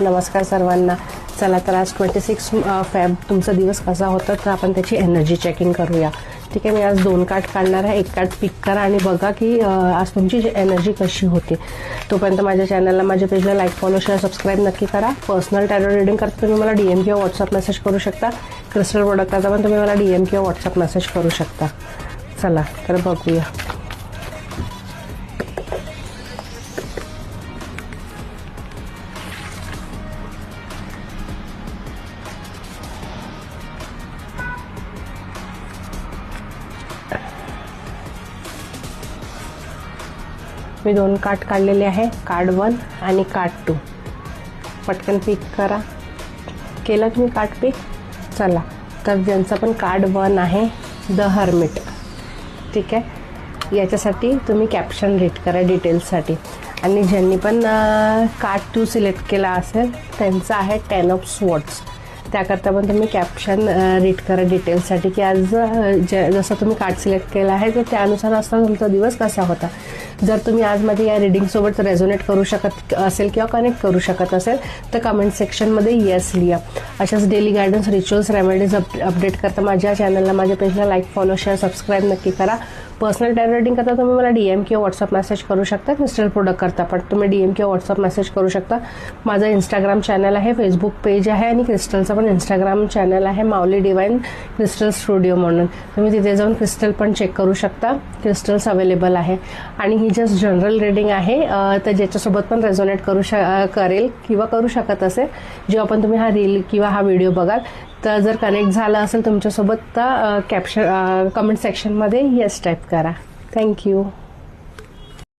नमस्कार सर्वांना. चला तर आज 26 फेब तुमचा दिवस कसा होता तर आपण त्याची एनर्जी चेकिंग करूया. ठीक आहे, मी आज 2 कार्ड काढणार आहे. एक कार्ड पिक करा आणि बघा की आज तुमची एनर्जी कशी होती. तोपर्यंत माझ्या चॅनलला, माझ्या पेजला लाईक, फॉलो, शेअर, सबस्क्राईब नक्की करा. पर्सनल टॅरो रीडिंग करता तुम्ही मला DM किंवा व्हॉट्सअप मेसेज करू शकता. क्रिस्टल प्रोडक्ट करता पण तुम्ही मला DM किंवा व्हॉट्सअप मेसेज करू शकता. चला तर बघूया. मी 2 कार्ड काढलेले आहे, कार्ड 1 आणि कार्ड 2. पटकन पिक करा. केलं तुम्ही कार्ड पिक? चला तर ज्यांचं पण कार्ड 1 आहे द हर्मिट. ठीक आहे, याच्यासाठी तुम्ही कॅप्शन रीड करा डिटेल्ससाठी. आणि ज्यांनी पण कार्ड 2 सिलेक्ट केला असेल त्यांचं आहे 10 ऑफ स्वॉर्ड्स. त्याकरता पण तुम्ही कॅप्शन रीड करा डिटेल्ससाठी की आज जसं तुम्ही कार्ड सिलेक्ट केला आहे तर त्यानुसार असता तुमचा दिवस कसा होता. जर तुम्ही आज माझ्या या रीडिंगसोबत रेझोनेट करू शकत असेल किंवा कनेक्ट करू शकत असेल तर कमेंट सेक्शनमध्ये येस लिहा. अशाच daily guidance, rituals, remedies update करता माझ्या चॅनलला, माझ्या पेजला लाईक, फॉलो, शेअर, सबस्क्राईब नक्की करा. पर्सनल टॅरो रीडिंग करता तुम्ही मला DM किंवा व्हॉट्सअप मेसेज करू शकता. क्रिस्टल प्रोडक्ट करता पण तुम्ही DM किंवा व्हॉट्सअप मेसेज करू शकता. माझं इंस्टाग्राम चॅनल आहे, फेसबुक पेज आहे आणि क्रिस्टलचं पण इंस्टाग्राम चॅनल आहे, माऊली डिवाइन क्रिस्टल स्टुडिओ म्हणून. तुम्ही तिथे जाऊन क्रिस्टल पण चेक करू शकता. क्रिस्टल्स अवेलेबल आहे. आणि ही जस्ट जनरल रीडिंग आहे, तर ज्याच्यासोबत पण रेझोनेट करेल किंवा करू शकत असेल जेव्हा पण तुम्ही हा रील किंवा हा व्हिडिओ बघाल. तर जर कनेक्ट झालं असेल तुमच्यासोबत तर कमेंट सेक्शनमध्ये येस टाईप करा. थँक्यू.